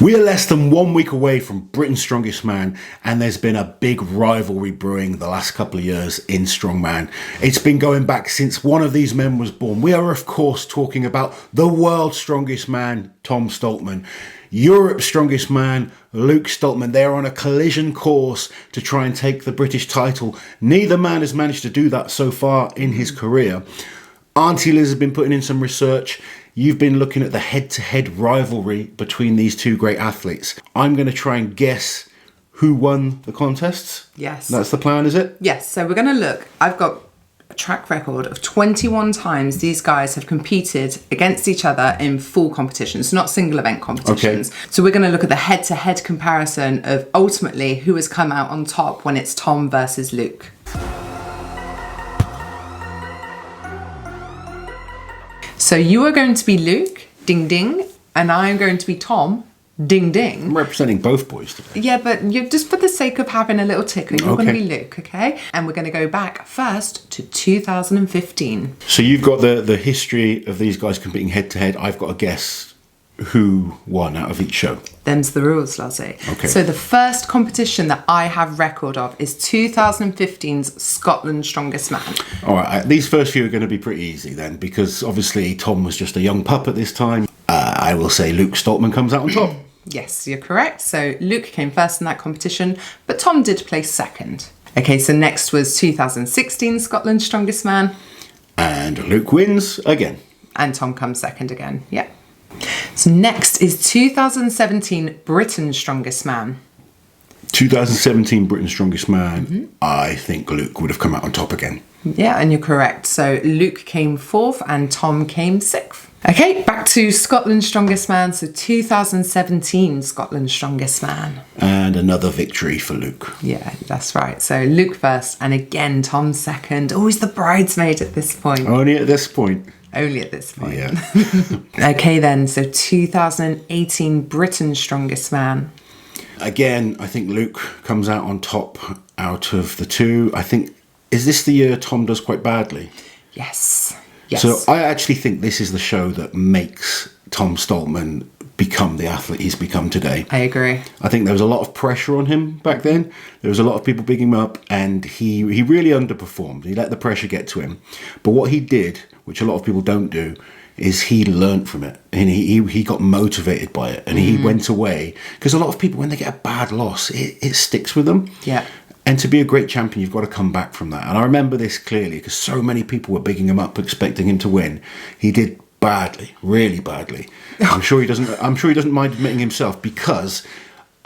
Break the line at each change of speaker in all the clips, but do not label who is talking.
We are less than 1 week away from Britain's Strongest Man, and there's been a big rivalry brewing the last couple of years in Strongman. It's been going back since one of these men was born. We are, of course, talking about the world's strongest man, Tom Stoltman. Europe's strongest man, Luke Stoltman. They are on a collision course to try and take the British title. Neither man has managed to do that so far in his career. Auntie Liz has been putting in some research. You've been looking at the head-to-head rivalry between these two great athletes. I'm going to try and guess who won the contests.
Yes.
That's the plan, is it?
Yes. So we're going to look. I've got a track record of 21 times these guys have competed against each other in full competitions, not single event competitions.
Okay.
So we're going to look at the head-to-head comparison of ultimately who has come out on top when it's Tom versus Luke. So you are going to be Luke, ding ding, and I am going to be Tom, ding ding.
I'm representing both boys today.
Yeah, but you just for the sake of having a little ticker, you're going to be Luke, okay? And we're going to go back first to 2015.
So you've got the history of these guys competing head to head. I've got to guess who won out of each show.
Them's the rules, Laurence.
Okay.
So the first competition that I have record of is 2015's Scotland's Strongest Man.
All right, these first few are going to be pretty easy then, because obviously Tom was just a young pup at this time. I will say Luke Stoltman comes out on top.
Yes, you're correct. So Luke came first in that competition, but Tom did place second. Okay, so next was 2016 Scotland's Strongest Man.
And Luke wins again.
And Tom comes second again, yeah. So next is 2017 Britain's Strongest Man.
2017 Britain's Strongest Man. Mm-hmm. I think Luke would have come out on top again.
Yeah, and you're correct. So Luke came fourth and Tom came sixth. Okay, back to Scotland's Strongest Man. So 2017 Scotland's Strongest Man.
And another victory for Luke.
Yeah, that's right. So Luke first and again Tom second. Always the bridesmaid at this point.
Only at this point.
Only at this point.
Yeah.
Okay then, so 2018 Britain's Strongest Man.
Again, I think Luke comes out on top out of the two. I think, is this the year Tom does quite badly?
Yes. Yes.
So I actually think this is the show that makes Tom Stoltman become the athlete he's become today.
I agree.
I think there was a lot of pressure on him back then. There was a lot of people bigging him up, and he really underperformed. He let the pressure get to him. But what he did, which a lot of people don't do, is he learnt from it, and he got motivated by it, and he went away. Because a lot of people, when they get a bad loss, it sticks with them.
Yeah.
And to be a great champion, you've got to come back from that. And I remember this clearly because so many people were bigging him up, expecting him to win. He did badly, really badly. I'm sure he doesn't mind admitting himself, because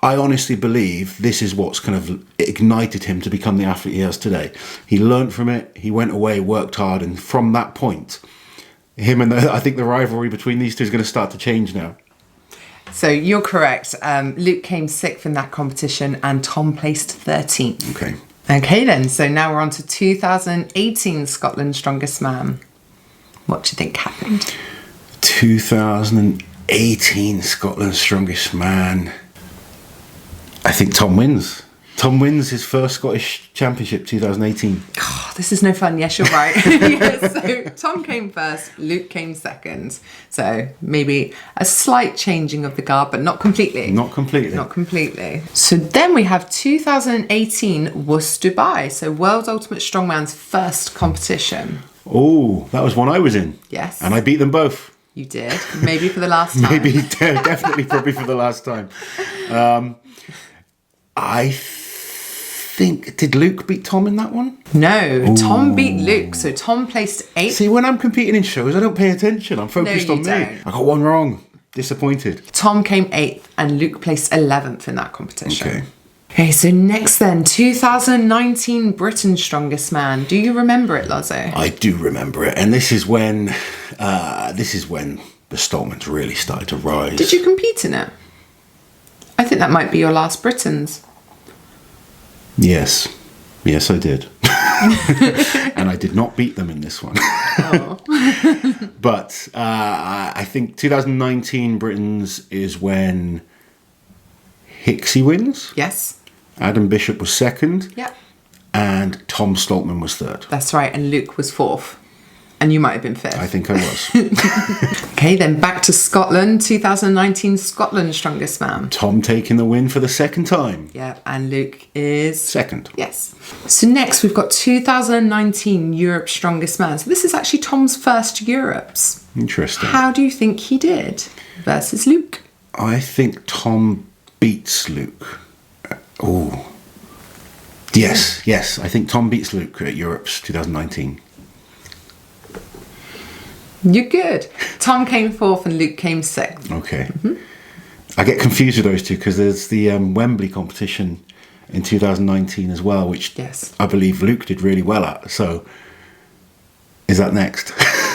I honestly believe this is what's kind of ignited him to become the athlete he has today. He learned from it. He went away, worked hard, and from that point, I think the rivalry between these two is going to start to change now.
So you're correct. Luke came sixth in that competition and Tom placed 13th.
Okay.
Okay then, so now we're on to 2018 Scotland's Strongest Man. What do you think happened?
2018 Scotland's Strongest Man. I think Tom wins. Tom wins his first Scottish Championship, 2018.
Oh, this is no fun. Yes, you're right. Yes, so Tom came first, Luke came second. So maybe a slight changing of the guard, but not completely.
Not completely.
Not completely. So then we have 2018 Worcester Dubai. So World Ultimate Strongman's first competition.
Oh, that was one I was in.
Yes.
And I beat them both.
You did. Maybe for the last time.
Maybe, definitely, probably for the last time. I think, did Luke beat Tom in that one?
No, Tom beat Luke, so Tom placed 8th.
See, when I'm competing in shows, I don't pay attention. I'm focused on me.
Don't.
I got one wrong. Disappointed.
Tom came 8th and Luke placed 11th in that competition.
Okay.
Okay, so next then, 2019 Britain's Strongest Man. Do you remember it, Laurence?
I do remember it, and this is when the Stoltmans really started to rise.
Did you compete in it? I think that might be your last Britain's.
Yes, I did. And I did not beat them in this one.
Oh.
But I think 2019 Britain's is when Hicksy wins.
Yes.
Adam Bishop was second.
Yeah.
And Tom Stoltman was third.
That's right, and Luke was 4th. And you might have been fifth.
I think I was.
Okay, then back to Scotland, 2019 Scotland's Strongest Man.
Tom taking the win for the second time.
Yeah, and Luke is...
Second.
Yes. So next we've got 2019 Europe's Strongest Man. So this is actually Tom's first Europe's.
Interesting.
How do you think he did versus Luke?
I think Tom beats Luke. Oh. Yes. I think Tom beats Luke at Europe's 2019.
You're good. Tom came fourth and Luke came sixth.
Okay. I get confused with those two because there's the Wembley competition in 2019 as well, which
Yes.
I believe Luke did really well at. So, is that next?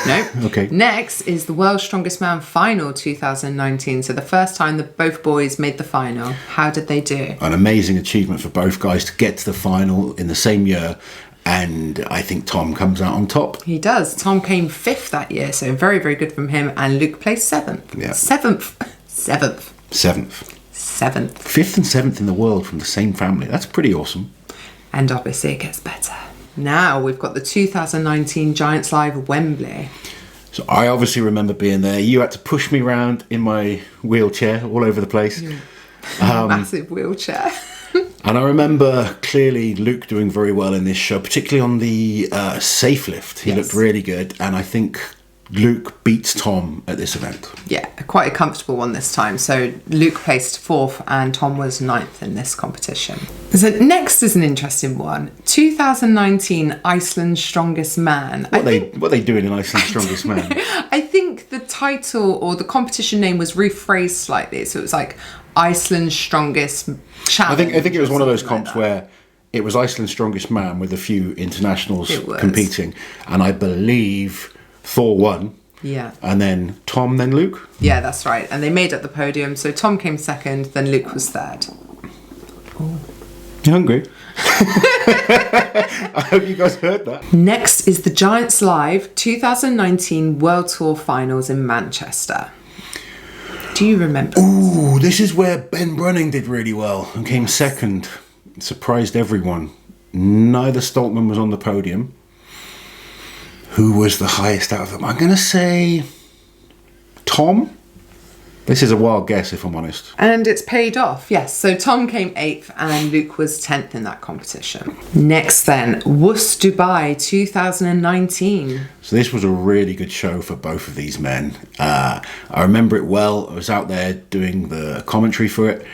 No.
Okay.
Next is the World's Strongest Man final 2019. So the first time that both boys made the final. How did they do?
An amazing achievement for both guys to get to the final in the same year. And I think Tom comes out on top.
He does. Tom came fifth that year, so very, very good from him. And Luke placed seventh.
Yeah.
Seventh.
Seventh.
Seventh.
5th and 7th in the world from the same family. That's pretty awesome.
And obviously it gets better. Now we've got the 2019 Giants Live Wembley.
So I obviously remember being there. You had to push me around in my wheelchair all over the place.
Massive wheelchair.
And I remember clearly Luke doing very well in this show, particularly on the safe lift. He looked really good. And I think Luke beats Tom at this event.
Yeah, quite a comfortable one this time. So Luke placed fourth and Tom was ninth in this competition. So next is an interesting one. 2019 Iceland's Strongest Man.
What are they doing in Iceland's Strongest Man?
I think the title or the competition name was rephrased slightly. So it was like Iceland's Strongest Challenge.
I think it was one of those comps where it was Iceland's Strongest Man with a few internationals competing. And I believe Thor won.
Yeah.
And then Tom, then Luke.
Yeah, that's right. And they made up the podium. So Tom came second, then Luke was third.
You hungry? I hope you guys heard that.
Next is the Giants Live 2019 World Tour Finals in Manchester. Do you remember?
Ooh, this is where Ben Brunning did really well and came second. Surprised everyone. Neither Stoltman was on the podium. Who was the highest out of them? I'm going to say Tom. This is a wild guess, if I'm honest.
And it's paid off, yes. So Tom came 8th and Luke was 10th in that competition. Next then, WUS Dubai 2019.
So this was a really good show for both of these men. I remember it well. I was out there doing the commentary for it.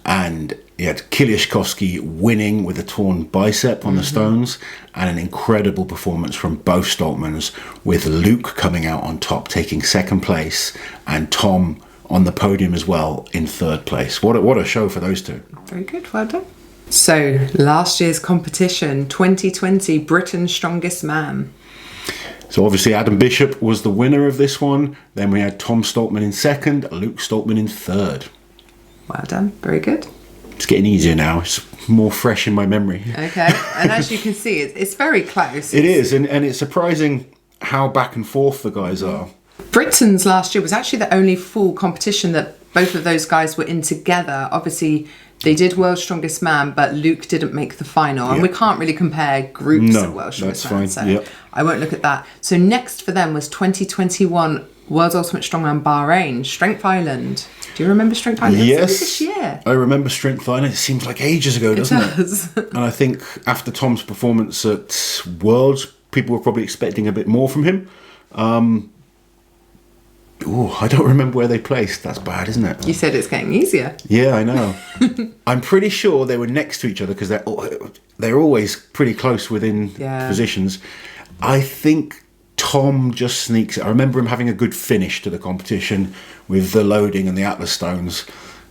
And you had Kiliashkovsky winning with a torn bicep on the stones. And an incredible performance from both Stoltmans, with Luke coming out on top, taking second place. And Tom on the podium as well in third place. What a show for those two.
Very good, well done. So, last year's competition, 2020, Britain's Strongest Man.
So obviously Adam Bishop was the winner of this one. Then we had Tom Stoltman in second, Luke Stoltman in third.
Well done, very good.
It's getting easier now. It's more fresh in my memory.
Okay, and as you can see, it's very close.
It is, and it's surprising how back and forth the guys are.
Britain's last year was actually the only full competition that both of those guys were in together. Obviously, they did World's Strongest Man, but Luke didn't make the final. And we can't really compare groups of World's Strongest Man. So I won't look at that. So next for them was 2021 World's Ultimate Strongman Bahrain, Strength Island. Do you remember Strength Island?
Yes.
This year.
I remember Strength Island. It seems like ages ago, doesn't it?
It does.
And I think after Tom's performance at Worlds, people were probably expecting a bit more from him. I don't remember where they placed. That's bad, isn't it?
You said it's getting easier.
Yeah, I know. I'm pretty sure they were next to each other because they're always pretty close within positions. I think Tom just sneaks it. I remember him having a good finish to the competition with the loading and the Atlas stones.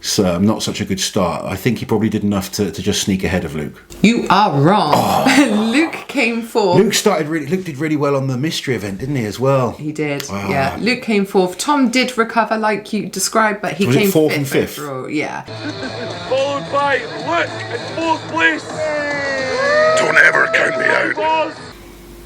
So not such a good start. I think he probably did enough to just sneak ahead of Luke.
You are wrong. Luke came fourth.
Luke did really well on the mystery event, didn't he, as well?
He did, yeah. Luke came fourth. Tom did recover like you described, but he came
fourth
fifth
and fifth?
overall. Yeah.
Followed by Luke in fourth place.
Don't ever count me out.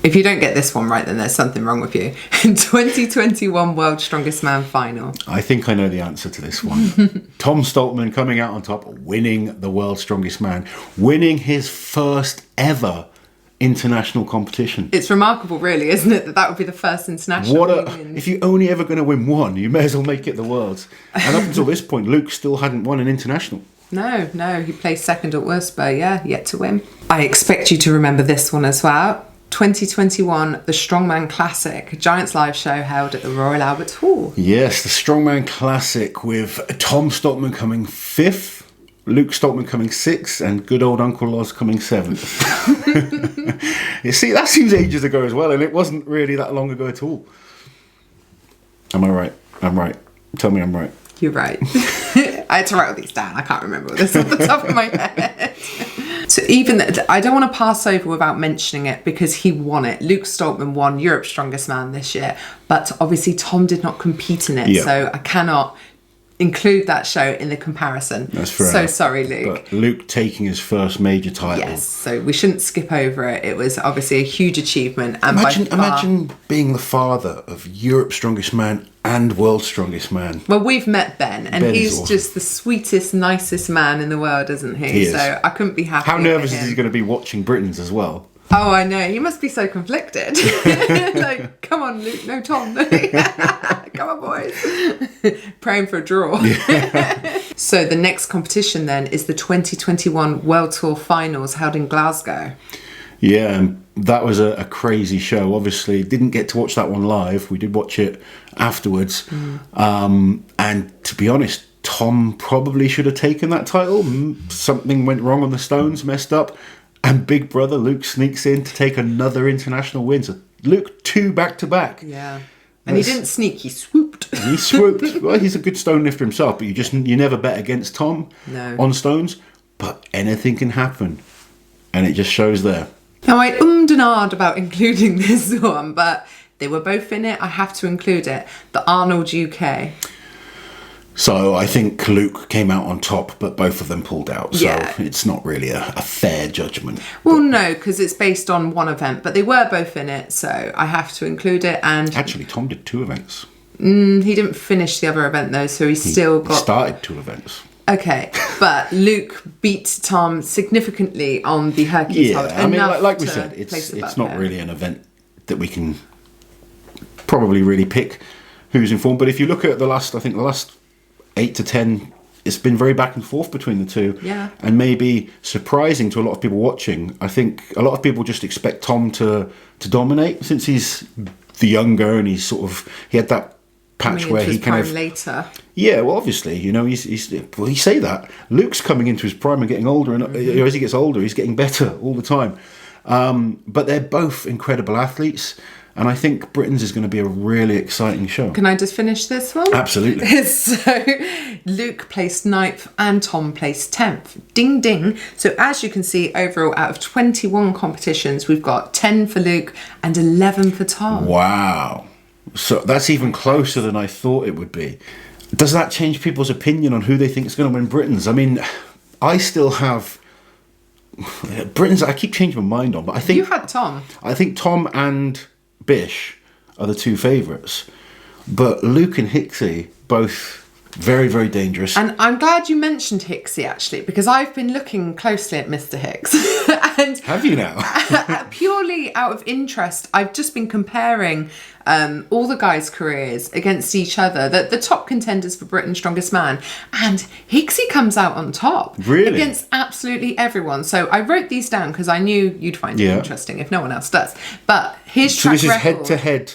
If you don't get this one right, then there's something wrong with you. 2021 World's Strongest Man final.
I think I know the answer to this one. Tom Stoltman coming out on top, winning the World's Strongest Man, winning his first ever international competition.
It's remarkable, really, isn't it, that would be the first international win.
If you're only ever going to win one, you may as well make it the Worlds. And up until this point, Luke still hadn't won an international.
No, he placed second at Worcester, yet to win. I expect you to remember this one as well. 2021, the Strongman Classic, Giants live show held at the Royal Albert Hall. Yes,
the Strongman Classic with Tom Stoltman coming 5th, Luke Stoltman coming 6th, and good old Uncle Loz coming 7th. You see, that seems ages ago as well, and it wasn't really that long ago at all. Am I right? I'm right. Tell me I'm right.
You're right. I had to write all these down. I can't remember this off the top of my head. So I don't want to pass over without mentioning it because he won it. Luke Stoltman won Europe's Strongest Man this year, but obviously Tom did not compete in it, so I cannot include that show in the comparison.
That's fair.
So sorry, Luke.
But Luke taking his first major title.
Yes, so we shouldn't skip over it. It was obviously a huge achievement. And
imagine being the father of Europe's Strongest Man and World's Strongest Man.
Well, we've met Ben, and he's
awesome.
just the sweetest, nicest man in the world, isn't he?
He is.
So I couldn't be happier.
How nervous is he going to be watching Britain's as well?
Oh, I know. He must be so conflicted. Like, come on, Luke. No, Tom. Come on, boys. Praying for a draw. Yeah. So the next competition then is the 2021 World Tour Finals held in Glasgow.
Yeah, that was a crazy show. Obviously, didn't get to watch that one live. We did watch it afterwards. And to be honest, Tom probably should have taken that title. Something went wrong on the stones, messed up. And big brother Luke sneaks in to take another international win. So Luke, 2 back-to-back.
Yeah. And he didn't sneak, he swooped.
He swooped. Well, he's a good stone lifter himself, but you never bet against Tom on stones. But anything can happen. And it just shows there.
Now, I and ahed about including this one, but they were both in it. I have to include it. The Arnold UK.
So I think Luke came out on top, but both of them pulled out. So it's not really a fair judgment.
Well, no, because it's based on one event, but they were both in it, so I have to include it. And
actually, Tom did 2 events.
He didn't finish the other event, though, so he
started 2 events.
Okay, but Luke beat Tom significantly on the Hercules hold.
I mean, like we said, it's not really an event that we can probably really pick who's in form. But if you look at the last 8 to 10, it's been very back and forth between the two.
Yeah.
And maybe surprising to a lot of people watching. I think a lot of people just expect Tom to dominate since he's the younger and he had that patch where he kind of
later.
Yeah, well, obviously, you say that Luke's coming into his prime and getting older, and as he gets older, he's getting better all the time. But they're both incredible athletes. And I think Britain's is going to be a really exciting show.
Can I just finish this one?
Absolutely.
So Luke placed 9th and Tom placed 10th. Ding, ding. So as you can see, overall, out of 21 competitions, we've got 10 for Luke and 11 for Tom.
Wow. So that's even closer than I thought it would be. Does that change people's opinion on who they think is going to win Britain's? I mean, I still have... Britain's, I keep changing my mind on, but I think...
You had Tom.
I think Tom and Bish are the 2 favourites, but Luke and Hicksy both very, very dangerous.
And I'm glad you mentioned Hicksy, actually, because I've been looking closely at Mr. Hicks. And
have you now?
Purely out of interest, I've just been comparing all the guys' careers against each other, the top contenders for Britain's Strongest Man, and Hicksy comes out on top.
Really?
Against absolutely everyone. So I wrote these down because I knew you'd find it interesting if no one else does. But his track record... So this is
head-to-head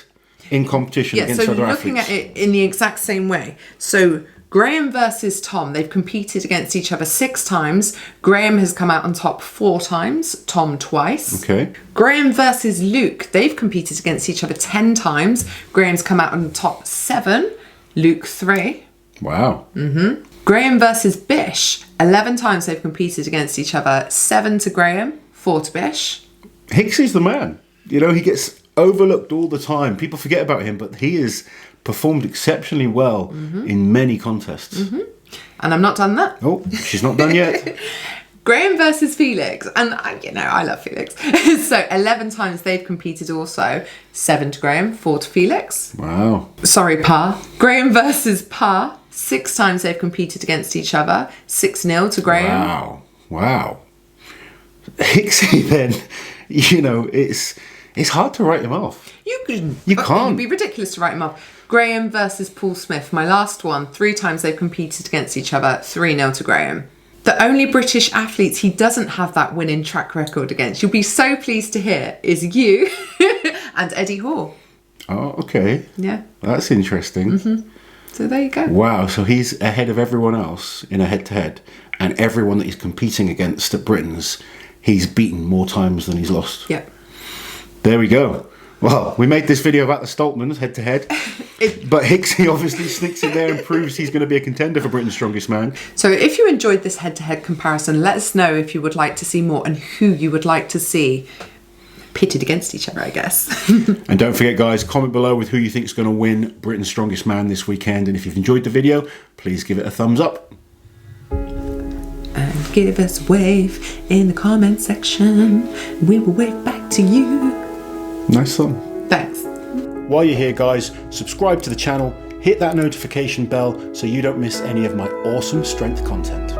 in competition against other athletes?
So looking at it in the exact same way. So Graham versus Tom, they've competed against each other 6 times. Graham has come out on top 4 times, Tom twice.
Okay.
Graham versus Luke, they've competed against each other 10 times. Graham's come out on top 7, Luke 3.
Wow.
Mm-hmm. Graham versus Bish, 11 times they've competed against each other, 7 to Graham, 4 to Bish.
Hicksy's the man. He gets overlooked all the time. People forget about him, but he has performed exceptionally well in many contests.
And I'm not done that.
Oh, she's not done yet.
Graham versus Felix, and I love Felix. So 11 times they've competed also. 7 to Graham, 4 to Felix.
Wow.
Sorry, Pa. Graham versus Pa, 6 times they've competed against each other. 6-0 to Graham.
Wow. Hicksy then you know, it's hard to write him off.
You
can't.
It'd be ridiculous to write him off. Graham versus Paul Smith, my last one. 3 times they've competed against each other. 3-0 to Graham. The only British athletes he doesn't have that winning track record against, you'll be so pleased to hear, is you and Eddie Hall.
Oh, okay.
Yeah.
That's interesting.
So there you go.
Wow, so he's ahead of everyone else in a head-to-head, and everyone that he's competing against at Britain's, he's beaten more times than he's lost.
Yeah.
There we go. Well, we made this video about the Stoltmans head-to-head, but Hicksy obviously sneaks in there and proves he's going to be a contender for Britain's Strongest Man.
So if you enjoyed this head-to-head comparison, let us know if you would like to see more and who you would like to see pitted against each other, I guess.
And don't forget, guys, comment below with who you think is going to win Britain's Strongest Man this weekend. And if you've enjoyed the video, please give it a thumbs up.
And give us a wave in the comment section. We will wave back to you.
Nice song.
Thanks.
While you're here, guys, subscribe to the channel, hit that notification bell so you don't miss any of my awesome strength content.